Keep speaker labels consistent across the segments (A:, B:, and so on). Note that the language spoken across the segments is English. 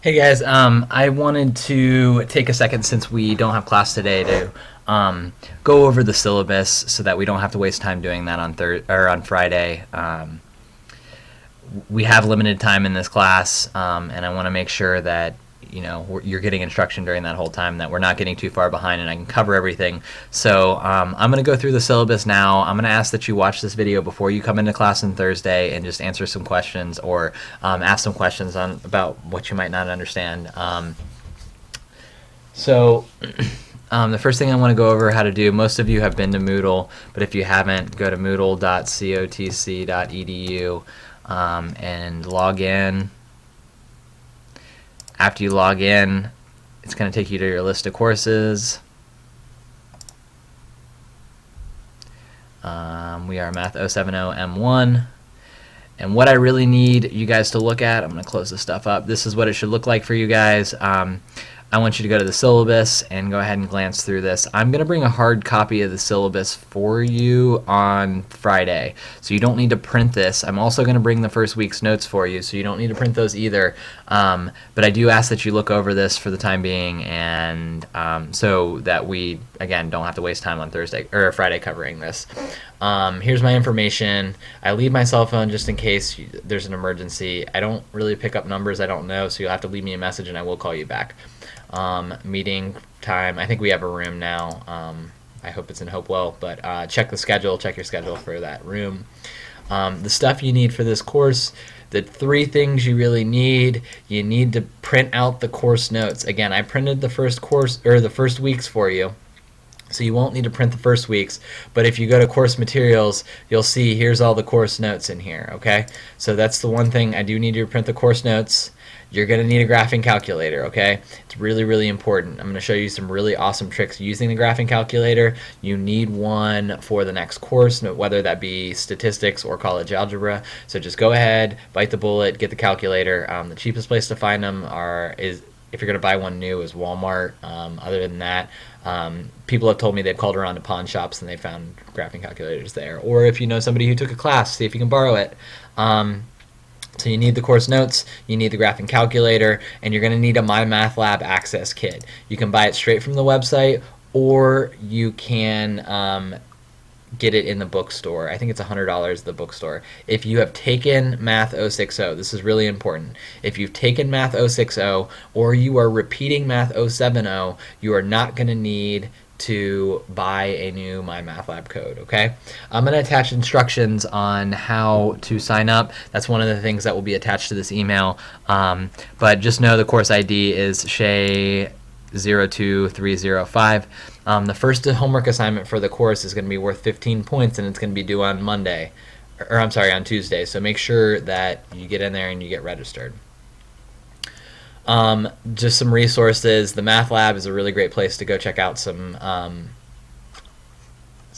A: Hey guys, I wanted to take a second since we don't have class today to go over the syllabus so that we don't have to waste time doing that on on Friday. We have limited time in this class, and I want to make sure that you're getting instruction during that whole time, that we're not getting too far behind, and I can cover everything. So I'm going to go through the syllabus now. I'm going to ask that you watch this video before you come into class on Thursday and just answer some questions or ask some questions about what you might not understand. So the first thing I want to go over how to do, most of you have been to Moodle, but if you haven't, go to moodle.cotc.edu and log in. After you log in, it's going to take you to your list of courses. We are Math 070 M1. And what I really need you guys to look at, I'm going to close this stuff up. This is what it should look like for you guys. I want you to go to the syllabus and go ahead and glance through this. I'm going to bring a hard copy of the syllabus for you on Friday, so you don't need to print this. I'm also going to bring the first week's notes for you, so you don't need to print those either. But I do ask that you look over this for the time being, and so that we, again, don't have to waste time on Thursday or Friday covering this. Here's my information. I leave my cell phone just in case there's an emergency. I don't really pick up numbers I don't know, so you'll have to leave me a message and I will call you back. Meeting time, I think we have a room now. I hope it's in Hopewell, but check your schedule for that room. The stuff you need for this course, the three things you really need: you need to print out the course notes. Again, I printed the first course or the first weeks for you, so you won't need to print the first weeks, but if you go to course materials, you'll see here's all the course notes in here, okay? So that's the one thing. I do need you to print the course notes. You're going to need a graphing calculator, okay? It's really, really important. I'm going to show you some really awesome tricks using the graphing calculator. You need one for the next course, whether that be statistics or college algebra. So just go ahead, bite the bullet, get the calculator. The cheapest place to find them is, if you're going to buy one new, is Walmart. Other than that, people have told me they've called around to pawn shops and they found graphing calculators there. Or if you know somebody who took a class, see if you can borrow it. So you need the course notes, you need the graphing calculator, and you're going to need a MyMathLab Access Kit. You can buy it straight from the website, or you can get it in the bookstore. I think it's $100 at the bookstore. If you have taken Math 060, this is really important. If you've taken Math 060 or you are repeating Math 070, you are not going to need to buy a new MyMathLab code, okay? I'm going to attach instructions on how to sign up. That's one of the things that will be attached to this email. But just know the course ID is Shay02305. The first homework assignment for the course is going to be worth 15 points, and it's going to be due on Monday, or I'm sorry, on Tuesday. So make sure that you get in there and you get registered. Just some resources. The Math Lab is a really great place to go check out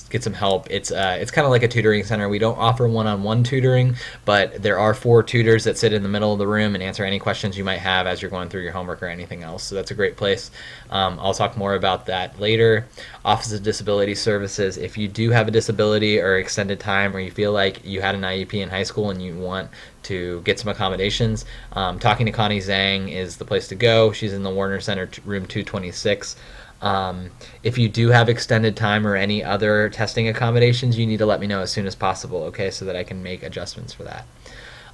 A: get some help. It's kind of like a tutoring center. We don't offer one-on-one tutoring, but there are 4 tutors that sit in the middle of the room and answer any questions you might have as you're going through your homework or anything else. So that's a great place. I'll talk more about that later. Office of Disability Services. If you do have a disability or extended time, or you feel like you had an IEP in high school and you want to get some accommodations, talking to Connie Zhang is the place to go. She's in the Warner Center, room 226. If you do have extended time or any other testing accommodations, you need to let me know as soon as possible, okay, so that I can make adjustments for that.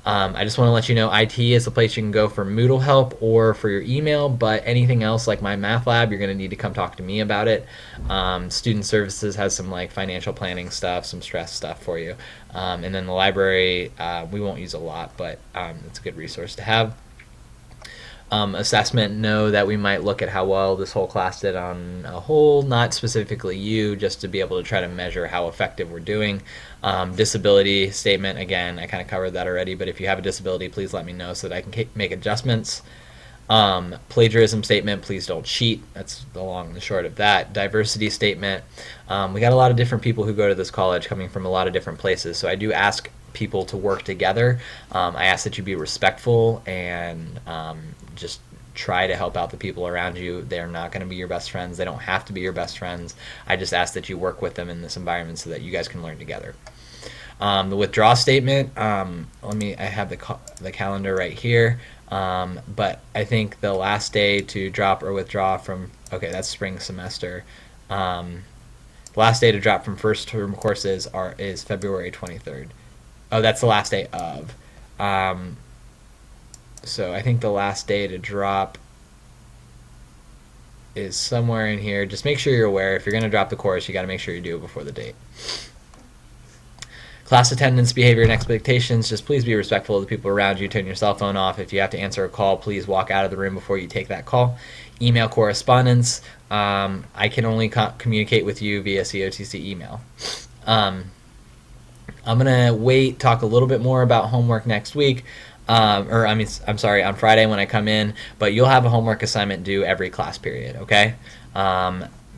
A: I just want to let you know IT is the place you can go for Moodle help or for your email, but anything else like MyMathLab, you're going to need to come talk to me about it. Student Services has some like financial planning stuff, some stress stuff for you. And then the library, we won't use a lot, but it's a good resource to have. Assessment, know that we might look at how well this whole class did on a whole, not specifically you, just to be able to try to measure how effective we're doing. Disability statement, again, I kind of covered that already, but if you have a disability, please let me know so that I can make adjustments. Plagiarism statement, please don't cheat. That's the long and the short of that. Diversity statement, we got a lot of different people who go to this college coming from a lot of different places, so I do ask people to work together. I ask that you be respectful and just try to help out the people around you. They're not going to be your best friends. They don't have to be your best friends. I just ask that you work with them in this environment so that you guys can learn together. The withdraw statement, I have the calendar right here. But I think the last day to drop or withdraw from, okay, that's spring semester. The last day to drop from first term courses is February 23rd. Oh, that's the last day of. So I think the last day to drop is somewhere in here. Just make sure you're aware. If you're going to drop the course, you got to make sure you do it before the date. Class attendance, behavior, and expectations. Just please be respectful of the people around you. Turn your cell phone off. If you have to answer a call, please walk out of the room before you take that call. Email correspondence. I can only communicate with you via COTC email. I'm going to talk a little bit more about homework next week. I'm sorry, on Friday when I come in, but you'll have a homework assignment due every class period, okay?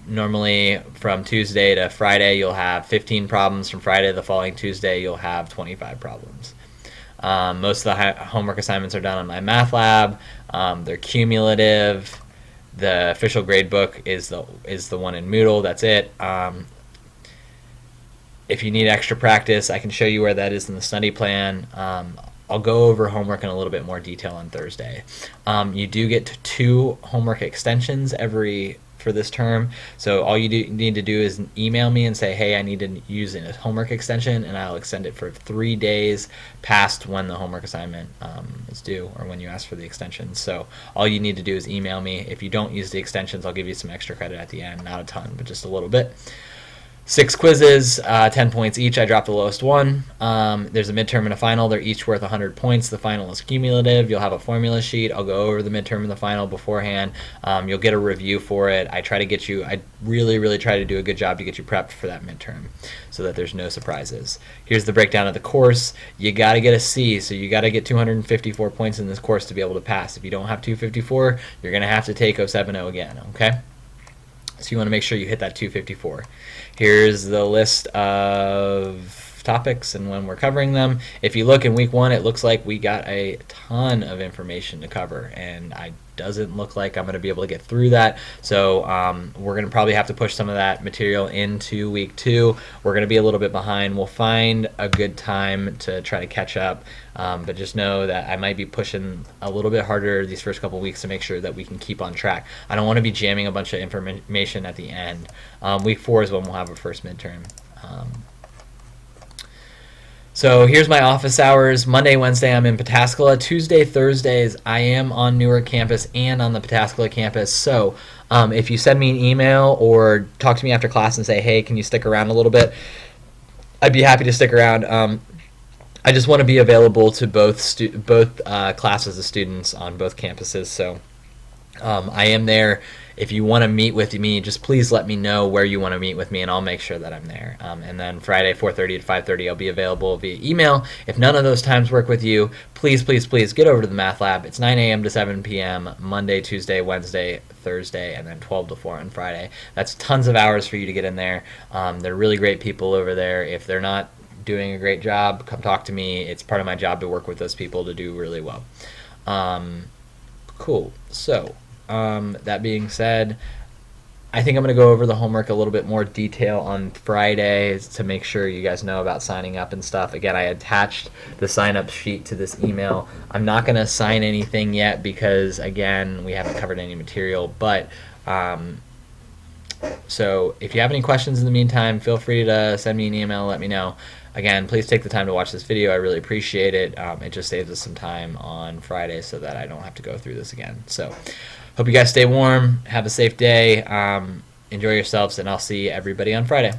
A: Normally from Tuesday to Friday, you'll have 15 problems. From Friday to the following Tuesday, you'll have 25 problems. Most of the homework assignments are done on my math lab. They're cumulative. The official grade book is the one in Moodle. That's it. If you need extra practice, I can show you where that is in the study plan. I'll go over homework in a little bit more detail on Thursday. You do get 2 homework extensions for this term. So all you need to do is email me and say, hey, I need to use a homework extension, and I'll extend it for 3 days past when the homework assignment is due, or when you ask for the extension. So all you need to do is email me. If you don't use the extensions, I'll give you some extra credit at the end. Not a ton, but just a little bit. 6 quizzes, 10 points each. I dropped the lowest one. There's a midterm and a final. They're each worth 100 points. The final is cumulative. You'll have a formula sheet. I'll go over the midterm and the final beforehand. You'll get a review for it. I really, really try to do a good job to get you prepped for that midterm so that there's no surprises. Here's the breakdown of the course. You got to get a C, so you got to get 254 points in this course to be able to pass. If you don't have 254, you're going to have to take 070 again, okay? So you want to make sure you hit that 254. Here's the list of topics and when we're covering them. If you look in week 1, it looks like we got a ton of information to cover, and it doesn't look like I'm going to be able to get through that. So we're going to probably have to push some of that material into week 2. We're going to be a little bit behind. We'll find a good time to try to catch up, but just know that I might be pushing a little bit harder these first couple weeks to make sure that we can keep on track. I don't want to be jamming a bunch of information at the end. Week 4 is when we'll have our first midterm. So here's my office hours. Monday, Wednesday, I'm in Pataskala. Tuesday, Thursdays, I am on Newark campus and on the Pataskala campus. So if you send me an email or talk to me after class and say, hey, can you stick around a little bit, I'd be happy to stick around. I just want to be available to both classes of students on both campuses. So I am there. If you want to meet with me, just please let me know where you want to meet with me, and I'll make sure that I'm there. And then Friday, 4:30 to 5:30, I'll be available via email. If none of those times work with you, please, please, please get over to the Math Lab. It's 9 a.m. to 7 p.m. Monday, Tuesday, Wednesday, Thursday, and then 12 to 4 on Friday. That's tons of hours for you to get in there. They're really great people over there. If they're not doing a great job, come talk to me. It's part of my job to work with those people to do really well. Cool. So that being said, I think I'm going to go over the homework a little bit more detail on Friday to make sure you guys know about signing up and stuff. Again, I attached the sign-up sheet to this email. I'm not going to sign anything yet because, again, we haven't covered any material. But so if you have any questions in the meantime, feel free to send me an email, let me know. Again, please take the time to watch this video. I really appreciate it. It just saves us some time on Friday so that I don't have to go through this again. So hope you guys stay warm. Have a safe day. Enjoy yourselves, and I'll see everybody on Friday.